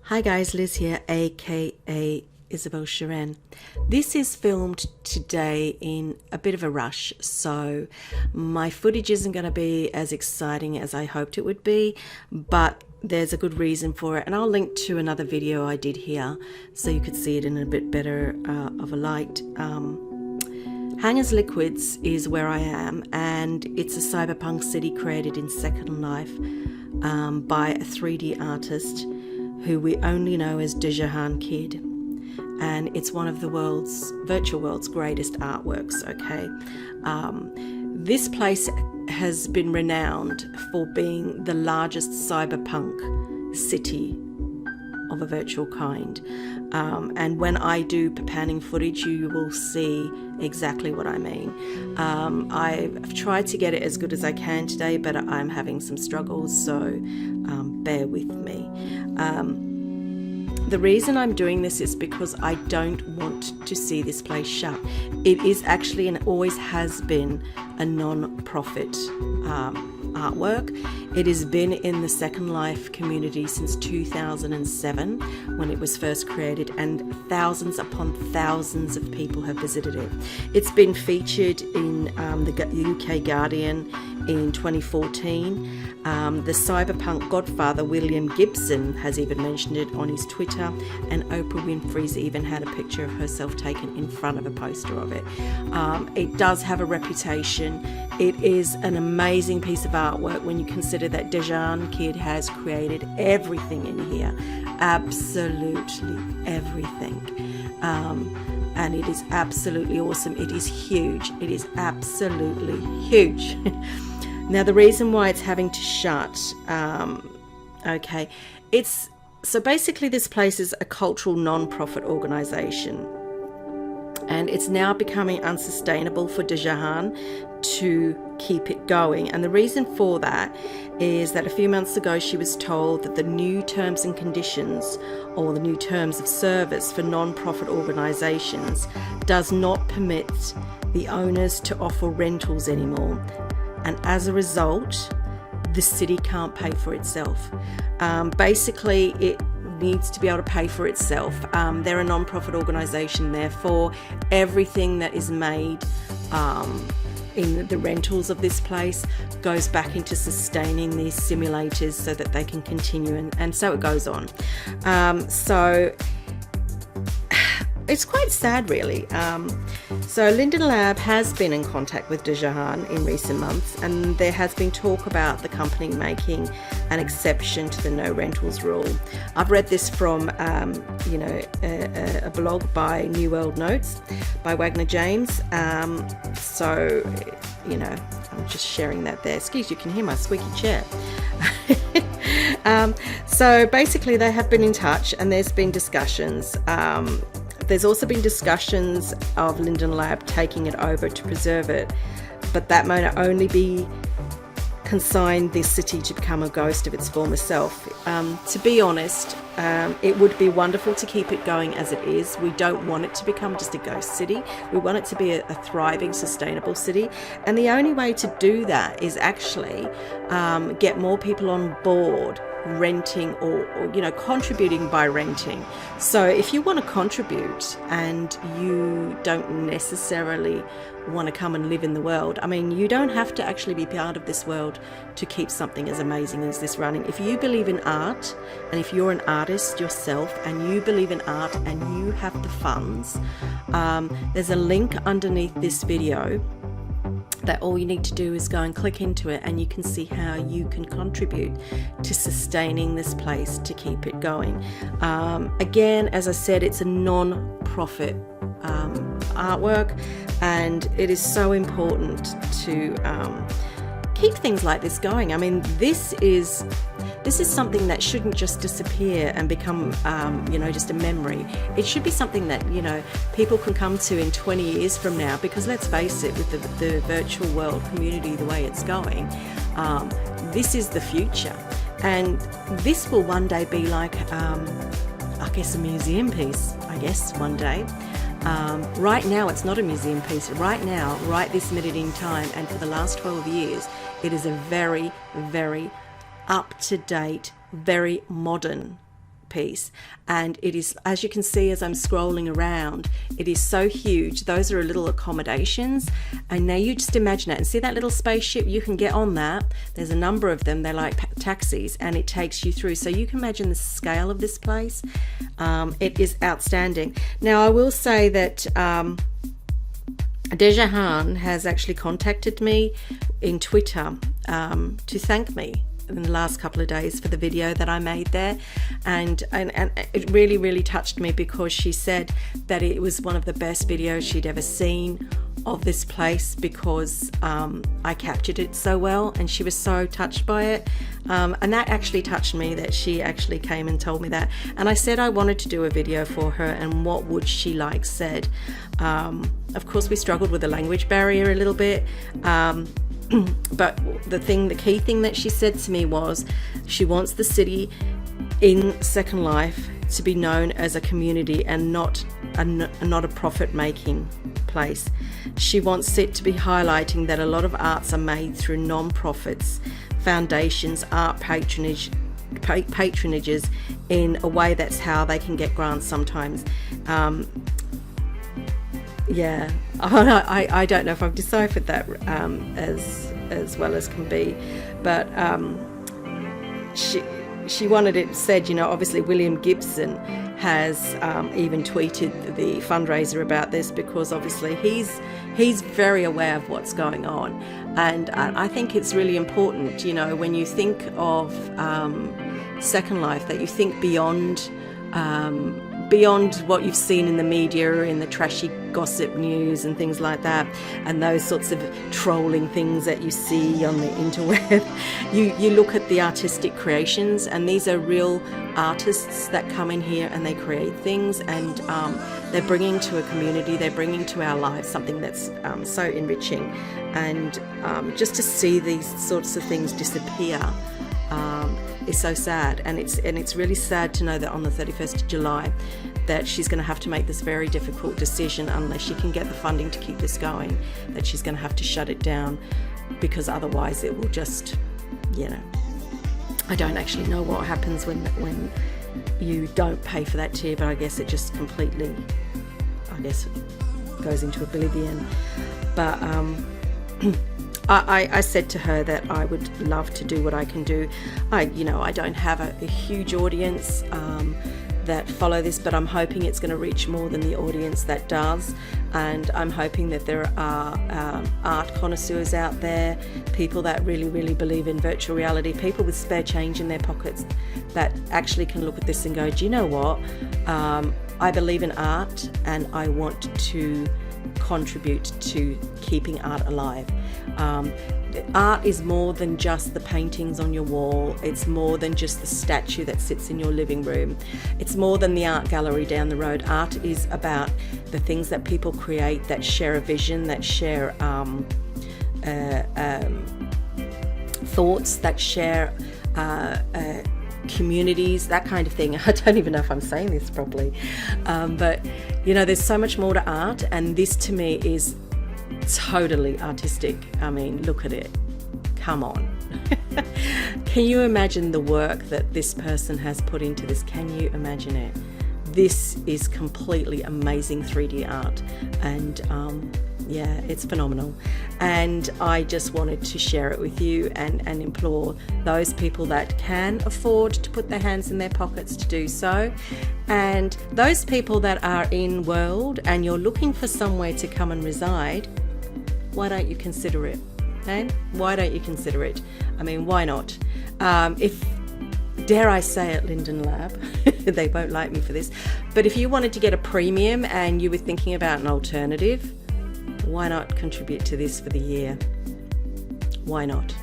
Hi guys, Liz here, aka Isabel Sharan. This is filmed today in a bit of a rush, so my footage isn't going to be as exciting as I hoped it would be, but there's a good reason for it, and I'll link to another video I did here so you could see it in a bit better of a light. Hangars Liquids is where I am, and it's a cyberpunk city created in Second Life by a 3D artist who we only know as Dejahan Kid, and it's one of the virtual world's greatest artworks. Okay, this place has been renowned for being the largest cyberpunk city of a virtual kind, and when I do panning footage, you will see exactly what I mean. I've tried to get it as good as I can today, but I'm having some struggles, so bear with me. The reason I'm doing this is because I don't want to see this place shut. It is actually, and always has been, a non-profit artwork. It has been in the Second Life community since 2007 when it was first created, and thousands upon thousands of people have visited it. It's been featured in the UK Guardian in 2014. The cyberpunk godfather William Gibson has even mentioned it on his Twitter, and Oprah Winfrey's even had a picture of herself taken in front of a poster of it. It does have a reputation. It is an amazing piece of artwork when you consider that Dejan Kid has created everything in here, absolutely everything. And it is absolutely awesome. It is huge. It is absolutely huge. Now, the reason why it's having to shut, so basically this place is a cultural non-profit organisation, and it's now becoming unsustainable for Dejahan to keep it going. And the reason for that is that a few months ago she was told that the new terms and conditions, or the new terms of service for non-profit organisations, does not permit the owners to offer rentals anymore. And as a result, the city can't pay for itself. Basically, it needs to be able to pay for itself. They're a non-profit organisation, therefore everything that is made in the rentals of this place goes back into sustaining these simulators so that they can continue, and so it goes on. So it's quite sad, really. So Linden Lab has been in contact with Dejahan in recent months, and there has been talk about the company making an exception to the no rentals rule. I've read this from a blog by New World Notes by Wagner James. So I'm just sharing that there. Excuse, you can hear my squeaky chair. So basically they have been in touch, and there's been discussions. There's also been discussions of Linden Lab taking it over to preserve it, but that might only be consign this city to become a ghost of its former self. To be honest, it would be wonderful to keep it going as it is. We don't want it to become just a ghost city. We want it to be a thriving, sustainable city, and the only way to do that is actually get more people on board renting or contributing by renting. So if you want to contribute and you don't necessarily want to come and live in the world, I mean, you don't have to actually be part of this world to keep something as amazing as this running. If you believe in art, and if you're an artist yourself and you believe in art and you have the funds, there's a link underneath this video that all you need to do is go and click into it, and you can see how you can contribute to sustaining this place to keep it going. Again, as I said, it's a non-profit artwork, and it is so important to keep things like this going. I mean, this is something that shouldn't just disappear and become just a memory. It should be something that people can come to in 20 years from now, because let's face it, with the virtual world community the way it's going, this is the future, and this will one day be like I guess a museum piece, one day. Right now it's not a museum piece. Right now, right this minute in time, and for the last 12 years, it is a very, very up-to-date, very modern piece, and it is, as you can see as I'm scrolling around, it is so huge. Those are little accommodations, and now you just imagine it and see that little spaceship. You can get on that. There's a number of them. They're like taxis, and it takes you through, so you can imagine the scale of this place. It is outstanding. Now I will say that Dejahan has actually contacted me in Twitter to thank me in the last couple of days for the video that I made there, and it really touched me, because she said that it was one of the best videos she'd ever seen of this place, because I captured it so well, and she was so touched by it, and that actually touched me, that she actually came and told me that. And I said I wanted to do a video for her, and what would she like said. Of course we struggled with the language barrier a little bit, but the key thing that she said to me was she wants the city in Second Life to be known as a community and not a profit-making place. She wants it to be highlighting that a lot of arts are made through non-profits, foundations, art patronages, in a way that's how they can get grants sometimes. Yeah, I don't know if I've deciphered that as well as can be, but she wanted it said, you know, obviously William Gibson has even tweeted the fundraiser about this, because obviously he's very aware of what's going on, and I think it's really important, you know, when you think of Second Life, that you think beyond what you've seen in the media, in the trashy gossip news and things like that, and those sorts of trolling things that you see on the interweb. You look at the artistic creations, and these are real artists that come in here and they create things, and they're bringing to a community, they're bringing to our lives something that's so enriching, and just to see these sorts of things disappear is so sad, and it's really sad to know that on the 31st of July that she's going to have to make this very difficult decision, unless she can get the funding to keep this going, that she's going to have to shut it down, because otherwise it will just, you know, I don't actually know what happens when you don't pay for that tier, but I guess it just completely, I guess, goes into oblivion. But I said to her that I would love to do what I can do. I don't have a huge audience that follow this, but I'm hoping it's going to reach more than the audience that does, and I'm hoping that there are art connoisseurs out there, people that really believe in virtual reality, people with spare change in their pockets that actually can look at this and go, do you know what, I believe in art, and I want to contribute to keeping art alive. Art is more than just the paintings on your wall. It's more than just the statue that sits in your living room. It's more than the art gallery down the road. Art is about the things that people create, that share a vision, that share thoughts, that share communities, that kind of thing. I don't even know if I'm saying this properly, but you know, there's so much more to art, and this to me is totally artistic. I mean, look at it, come on. Can you imagine the work that this person has put into this? Can you imagine it? This is completely amazing 3D art, and yeah, it's phenomenal, and I just wanted to share it with you and implore those people that can afford to put their hands in their pockets to do so, and those people that are in world and you're looking for somewhere to come and reside, why don't you consider it? Okay? Why don't you consider it? I mean, why not? If, dare I say it, Linden Lab, they won't like me for this, but if you wanted to get a premium and you were thinking about an alternative, why not contribute to this for the year? Why not?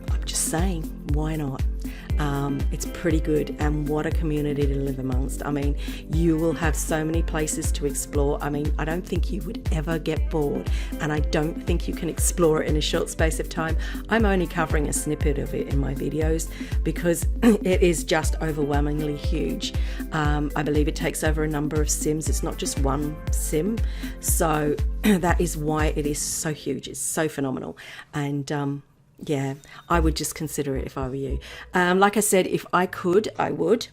I'm just saying, why not? It's pretty good, and what a community to live amongst. I mean, you will have so many places to explore. I mean, I don't think you would ever get bored, and I don't think you can explore it in a short space of time. I'm only covering a snippet of it in my videos because it is just overwhelmingly huge. I believe it takes over a number of sims. It's not just one sim, so that is why it is so huge. It's so phenomenal, and Yeah, I would just consider it if I were you. Like I said, if I could, I would.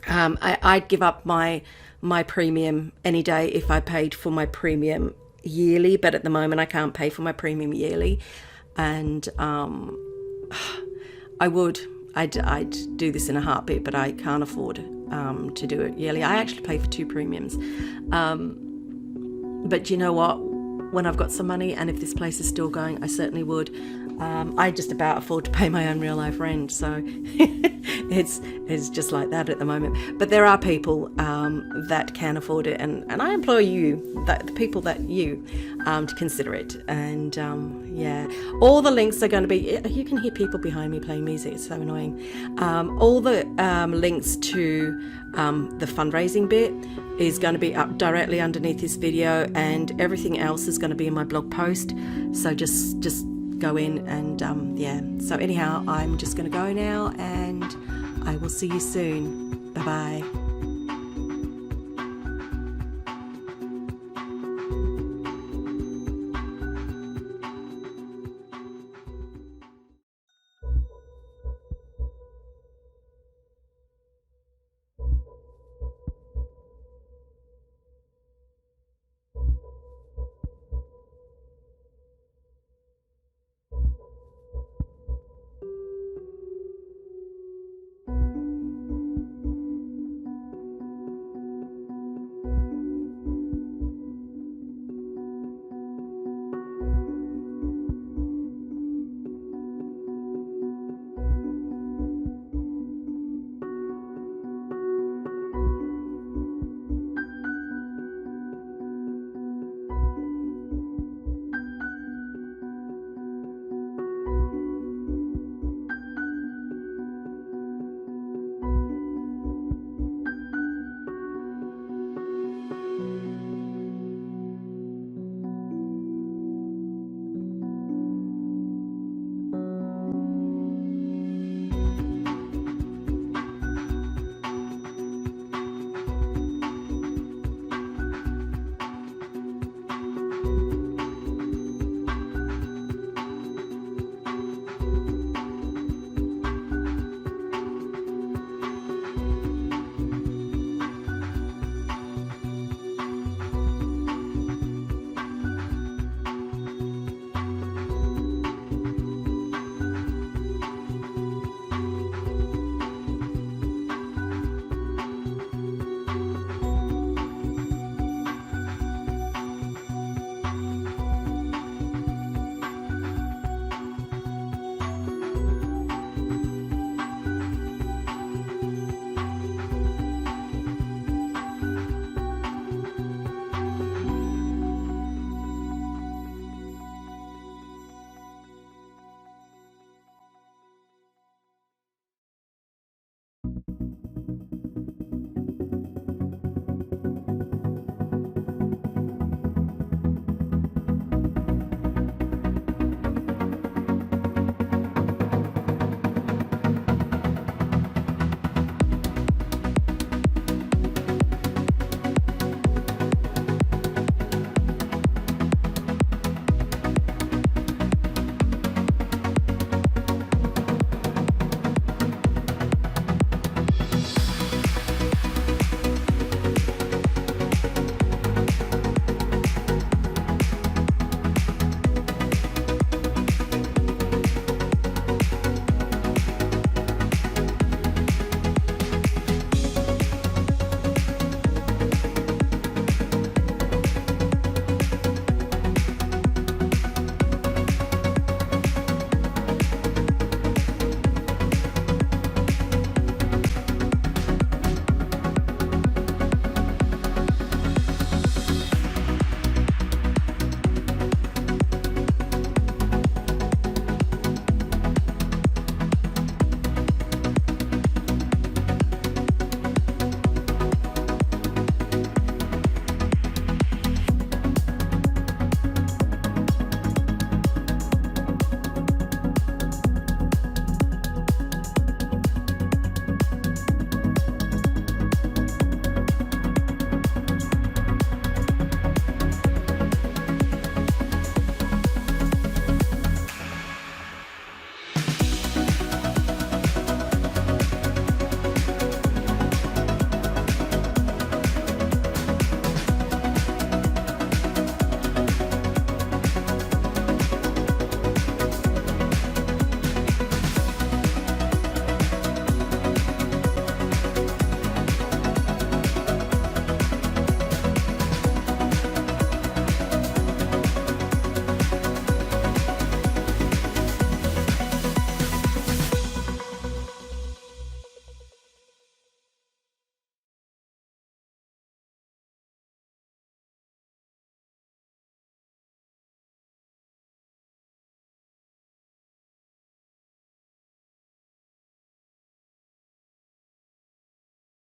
I'd give up my premium any day if I paid for my premium yearly, but at the moment I can't pay for my premium yearly, and I would. I'd do this in a heartbeat, but I can't afford to do it yearly. I actually pay for two premiums. But you know what? When I've got some money, and if this place is still going, I certainly would. I just about afford to pay my own real life rent, so it's just like that at the moment. But there are people that can afford it, and I implore you, that the people that you, to consider it. And yeah, all the links are going to be. You can hear people behind me playing music. It's so annoying. All the links to the fundraising bit is going to be up directly underneath this video, and everything else is going to be in my blog post. So just go in and yeah. So anyhow, I'm just going to go now, and I will see you soon. Bye bye.